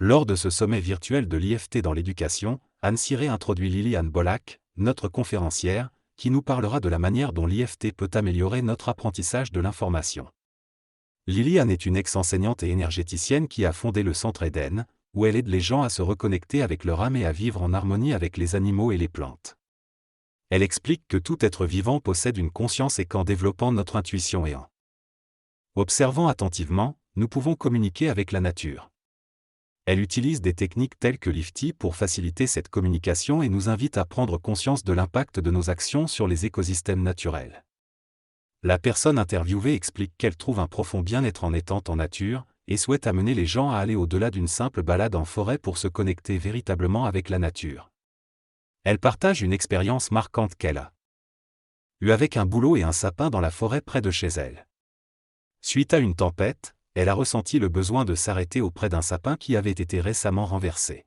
Lors de ce sommet virtuel de l'IFT dans l'éducation, Anne Ciré introduit Liliane Bollack, notre conférencière, qui nous parlera de la manière dont l'IFT peut améliorer notre apprentissage de l'information. Liliane est une ex-enseignante et énergéticienne qui a fondé le Centre Eden, où elle aide les gens à se reconnecter avec leur âme et à vivre en harmonie avec les animaux et les plantes. Elle explique que tout être vivant possède une conscience et qu'en développant notre intuition et en observant attentivement, nous pouvons communiquer avec la nature. Elle utilise des techniques telles que l'IFT pour faciliter cette communication et nous invite à prendre conscience de l'impact de nos actions sur les écosystèmes naturels. La personne interviewée explique qu'elle trouve un profond bien-être en étant en nature, et souhaite amener les gens à aller au-delà d'une simple balade en forêt pour se connecter véritablement avec la nature. Elle partage une expérience marquante qu'elle a eue avec un bouleau et un sapin dans la forêt près de chez elle. Suite à une tempête, elle a ressenti le besoin de s'arrêter auprès d'un sapin qui avait été récemment renversé.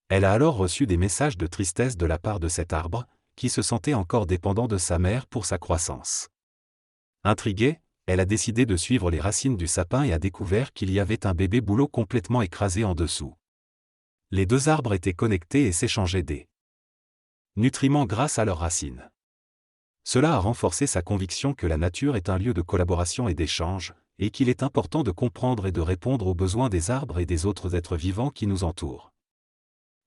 Elle a alors reçu des messages de tristesse de la part de cet arbre, qui se sentait encore dépendant de sa mère pour sa croissance. Intriguée, elle a décidé de suivre les racines du sapin et a découvert qu'il y avait un bébé bouleau complètement écrasé en dessous. Les deux arbres étaient connectés et s'échangeaient des nutriments grâce à leurs racines. Cela a renforcé sa conviction que la nature est un lieu de collaboration et d'échange, et qu'il est important de comprendre et de répondre aux besoins des arbres et des autres êtres vivants qui nous entourent.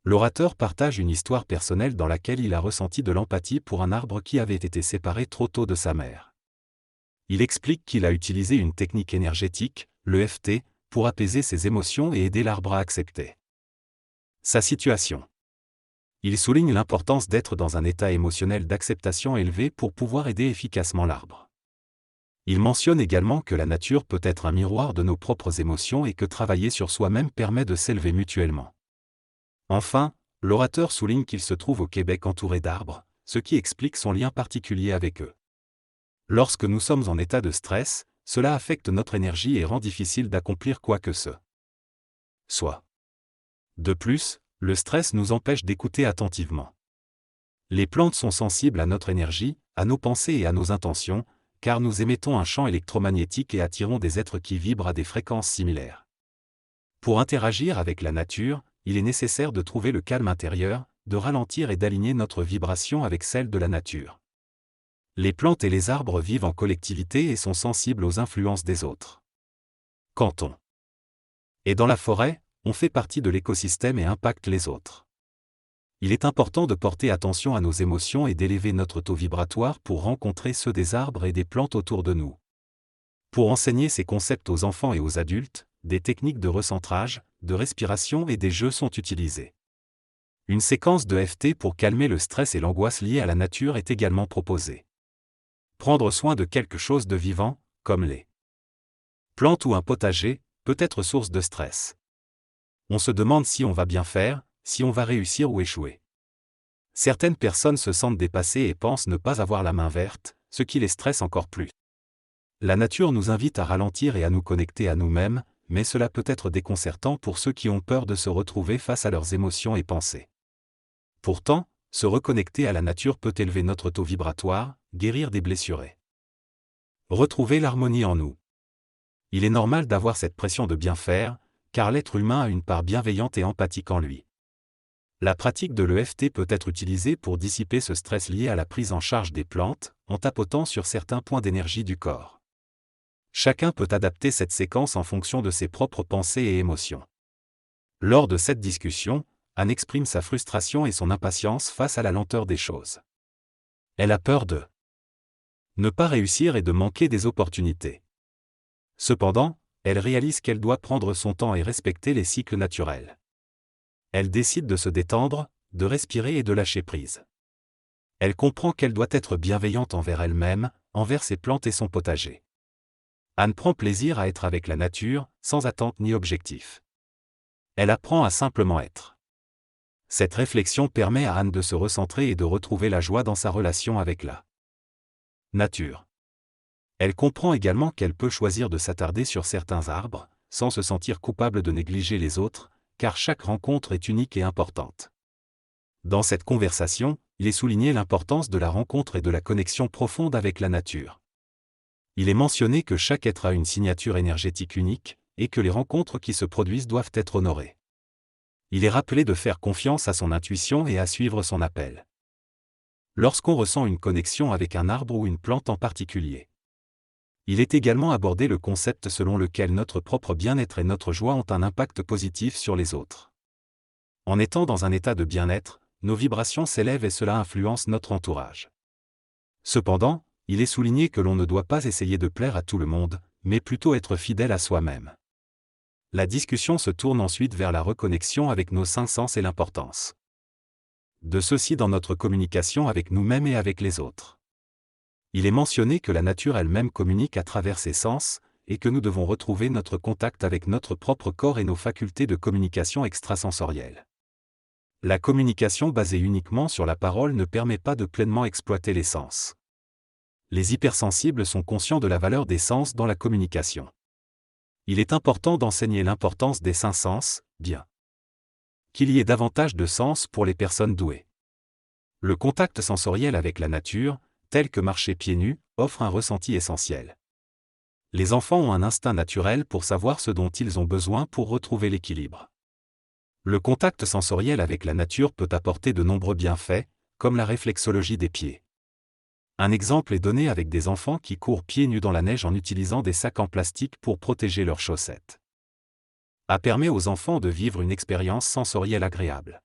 L'orateur partage une histoire personnelle dans laquelle il a ressenti de l'empathie pour un arbre qui avait été séparé trop tôt de sa mère. Il explique qu'il a utilisé une technique énergétique, l'EFT, pour apaiser ses émotions et aider l'arbre à accepter sa situation. Il souligne l'importance d'être dans un état émotionnel d'acceptation élevé pour pouvoir aider efficacement l'arbre. Il mentionne également que la nature peut être un miroir de nos propres émotions et que travailler sur soi-même permet de s'élever mutuellement. Enfin, l'orateur souligne qu'il se trouve au Québec entouré d'arbres, ce qui explique son lien particulier avec eux. Lorsque nous sommes en état de stress, cela affecte notre énergie et rend difficile d'accomplir quoi que ce soit. De plus, le stress nous empêche d'écouter attentivement. Les plantes sont sensibles à notre énergie, à nos pensées et à nos intentions, car nous émettons un champ électromagnétique et attirons des êtres qui vibrent à des fréquences similaires. Pour interagir avec la nature, il est nécessaire de trouver le calme intérieur, de ralentir et d'aligner notre vibration avec celle de la nature. Les plantes et les arbres vivent en collectivité et sont sensibles aux influences des autres. Quand on est dans la forêt, on fait partie de l'écosystème et impacte les autres. Il est important de porter attention à nos émotions et d'élever notre taux vibratoire pour rencontrer ceux des arbres et des plantes autour de nous. Pour enseigner ces concepts aux enfants et aux adultes, des techniques de recentrage, de respiration et des jeux sont utilisés. Une séquence de EFT pour calmer le stress et l'angoisse liée à la nature est également proposée. Prendre soin de quelque chose de vivant, comme les plantes ou un potager, peut être source de stress. On se demande si on va bien faire, si on va réussir ou échouer. Certaines personnes se sentent dépassées et pensent ne pas avoir la main verte, ce qui les stresse encore plus. La nature nous invite à ralentir et à nous connecter à nous-mêmes, mais cela peut être déconcertant pour ceux qui ont peur de se retrouver face à leurs émotions et pensées. Pourtant, se reconnecter à la nature peut élever notre taux vibratoire, guérir des blessures et retrouver l'harmonie en nous. Il est normal d'avoir cette pression de bien faire, car l'être humain a une part bienveillante et empathique en lui. La pratique de l'EFT peut être utilisée pour dissiper ce stress lié à la prise en charge des plantes, en tapotant sur certains points d'énergie du corps. Chacun peut adapter cette séquence en fonction de ses propres pensées et émotions. Lors de cette discussion, Anne exprime sa frustration et son impatience face à la lenteur des choses. Elle a peur de ne pas réussir et de manquer des opportunités. Cependant, elle réalise qu'elle doit prendre son temps et respecter les cycles naturels. Elle décide de se détendre, de respirer et de lâcher prise. Elle comprend qu'elle doit être bienveillante envers elle-même, envers ses plantes et son potager. Anne prend plaisir à être avec la nature, sans attente ni objectif. Elle apprend à simplement être. Cette réflexion permet à Anne de se recentrer et de retrouver la joie dans sa relation avec la nature. Elle comprend également qu'elle peut choisir de s'attarder sur certains arbres, sans se sentir coupable de négliger les autres, car chaque rencontre est unique et importante. Dans cette conversation, il est souligné l'importance de la rencontre et de la connexion profonde avec la nature. Il est mentionné que chaque être a une signature énergétique unique, et que les rencontres qui se produisent doivent être honorées. Il est rappelé de faire confiance à son intuition et à suivre son appel. Lorsqu'on ressent une connexion avec un arbre ou une plante en particulier. Il est également abordé le concept selon lequel notre propre bien-être et notre joie ont un impact positif sur les autres. En étant dans un état de bien-être, nos vibrations s'élèvent et cela influence notre entourage. Cependant, il est souligné que l'on ne doit pas essayer de plaire à tout le monde, mais plutôt être fidèle à soi-même. La discussion se tourne ensuite vers la reconnexion avec nos cinq sens et l'importance de ceux-ci dans notre communication avec nous-mêmes et avec les autres. Il est mentionné que la nature elle-même communique à travers ses sens, et que nous devons retrouver notre contact avec notre propre corps et nos facultés de communication extrasensorielle. La communication basée uniquement sur la parole ne permet pas de pleinement exploiter les sens. Les hypersensibles sont conscients de la valeur des sens dans la communication. Il est important d'enseigner l'importance des cinq sens, bien qu'il y ait davantage de sens pour les personnes douées. Le contact sensoriel avec la nature, tel que marcher pieds nus, offre un ressenti essentiel. Les enfants ont un instinct naturel pour savoir ce dont ils ont besoin pour retrouver l'équilibre. Le contact sensoriel avec la nature peut apporter de nombreux bienfaits, comme la réflexologie des pieds. Un exemple est donné avec des enfants qui courent pieds nus dans la neige en utilisant des sacs en plastique pour protéger leurs chaussettes. Ça permet aux enfants de vivre une expérience sensorielle agréable.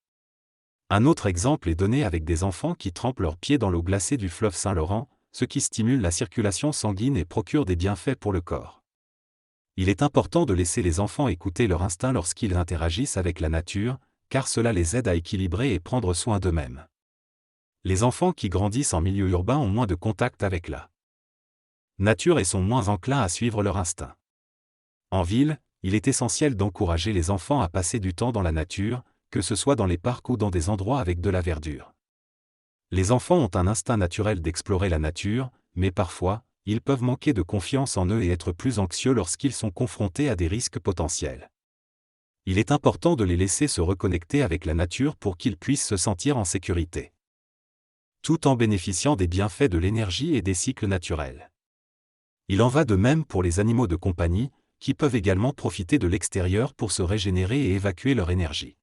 Un autre exemple est donné avec des enfants qui trempent leurs pieds dans l'eau glacée du fleuve Saint-Laurent, ce qui stimule la circulation sanguine et procure des bienfaits pour le corps. Il est important de laisser les enfants écouter leur instinct lorsqu'ils interagissent avec la nature, car cela les aide à équilibrer et prendre soin d'eux-mêmes. Les enfants qui grandissent en milieu urbain ont moins de contact avec la nature et sont moins enclins à suivre leur instinct. En ville, il est essentiel d'encourager les enfants à passer du temps dans la nature, que ce soit dans les parcs ou dans des endroits avec de la verdure. Les enfants ont un instinct naturel d'explorer la nature, mais parfois, ils peuvent manquer de confiance en eux et être plus anxieux lorsqu'ils sont confrontés à des risques potentiels. Il est important de les laisser se reconnecter avec la nature pour qu'ils puissent se sentir en sécurité, tout en bénéficiant des bienfaits de l'énergie et des cycles naturels. Il en va de même pour les animaux de compagnie, qui peuvent également profiter de l'extérieur pour se régénérer et évacuer leur énergie.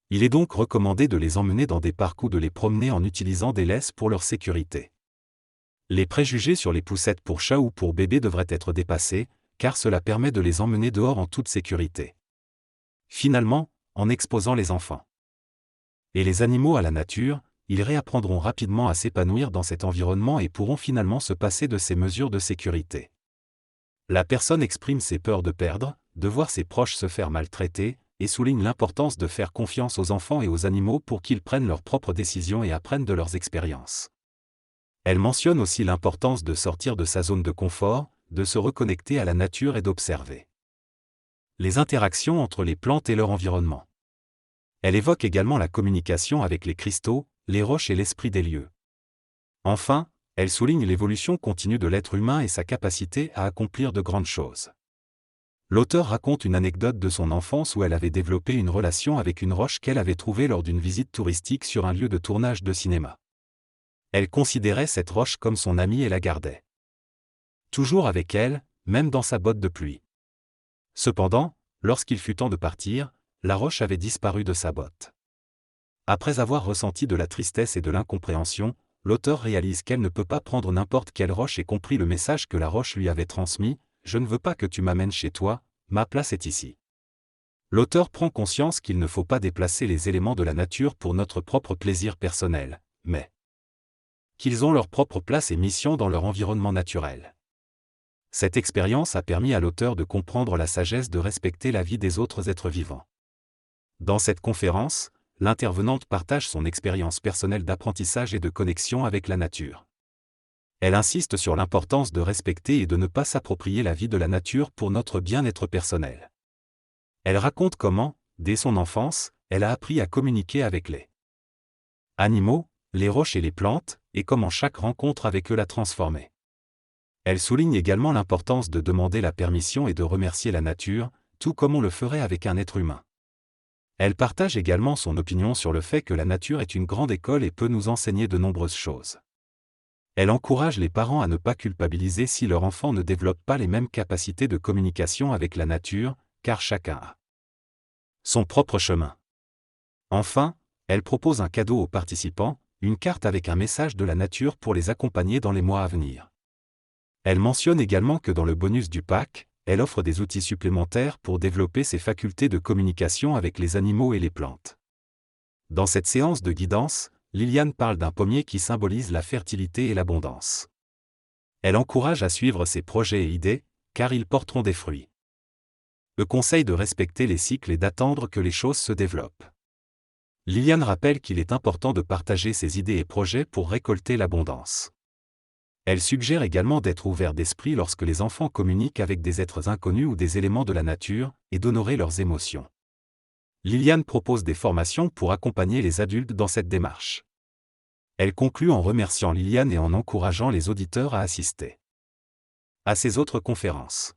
Il est donc recommandé de les emmener dans des parcs ou de les promener en utilisant des laisses pour leur sécurité. Les préjugés sur les poussettes pour chats ou pour bébés devraient être dépassés, car cela permet de les emmener dehors en toute sécurité. Finalement, en exposant les enfants et les animaux à la nature, ils réapprendront rapidement à s'épanouir dans cet environnement et pourront finalement se passer de ces mesures de sécurité. La personne exprime ses peurs de perdre, de voir ses proches se faire maltraiter, et souligne l'importance de faire confiance aux enfants et aux animaux pour qu'ils prennent leurs propres décisions et apprennent de leurs expériences. Elle mentionne aussi l'importance de sortir de sa zone de confort, de se reconnecter à la nature et d'observer les interactions entre les plantes et leur environnement. Elle évoque également la communication avec les cristaux, les roches et l'esprit des lieux. Enfin, elle souligne l'évolution continue de l'être humain et sa capacité à accomplir de grandes choses. L'auteur raconte une anecdote de son enfance où elle avait développé une relation avec une roche qu'elle avait trouvée lors d'une visite touristique sur un lieu de tournage de cinéma. Elle considérait cette roche comme son amie et la gardait toujours avec elle, même dans sa botte de pluie. Cependant, lorsqu'il fut temps de partir, la roche avait disparu de sa botte. Après avoir ressenti de la tristesse et de l'incompréhension, l'auteur réalise qu'elle ne peut pas prendre n'importe quelle roche et comprit le message que la roche lui avait transmis: « Je ne veux pas que tu m'amènes chez toi, ma place est ici. » L'auteur prend conscience qu'il ne faut pas déplacer les éléments de la nature pour notre propre plaisir personnel, mais qu'ils ont leur propre place et mission dans leur environnement naturel. Cette expérience a permis à l'auteur de comprendre la sagesse de respecter la vie des autres êtres vivants. Dans cette conférence, l'intervenante partage son expérience personnelle d'apprentissage et de connexion avec la nature. Elle insiste sur l'importance de respecter et de ne pas s'approprier la vie de la nature pour notre bien-être personnel. Elle raconte comment, dès son enfance, elle a appris à communiquer avec les animaux, les roches et les plantes, et comment chaque rencontre avec eux l'a transformée. Elle souligne également l'importance de demander la permission et de remercier la nature, tout comme on le ferait avec un être humain. Elle partage également son opinion sur le fait que la nature est une grande école et peut nous enseigner de nombreuses choses. Elle encourage les parents à ne pas culpabiliser si leur enfant ne développe pas les mêmes capacités de communication avec la nature, car chacun a son propre chemin. Enfin, elle propose un cadeau aux participants, une carte avec un message de la nature pour les accompagner dans les mois à venir. Elle mentionne également que dans le bonus du pack, elle offre des outils supplémentaires pour développer ses facultés de communication avec les animaux et les plantes. Dans cette séance de guidance, Liliane parle d'un pommier qui symbolise la fertilité et l'abondance. Elle encourage à suivre ses projets et idées, car ils porteront des fruits. Le conseil de respecter les cycles et d'attendre que les choses se développent. Liliane rappelle qu'il est important de partager ses idées et projets pour récolter l'abondance. Elle suggère également d'être ouvert d'esprit lorsque les enfants communiquent avec des êtres inconnus ou des éléments de la nature, et d'honorer leurs émotions. Liliane propose des formations pour accompagner les adultes dans cette démarche. Elle conclut en remerciant Liliane et en encourageant les auditeurs à assister à ses autres conférences.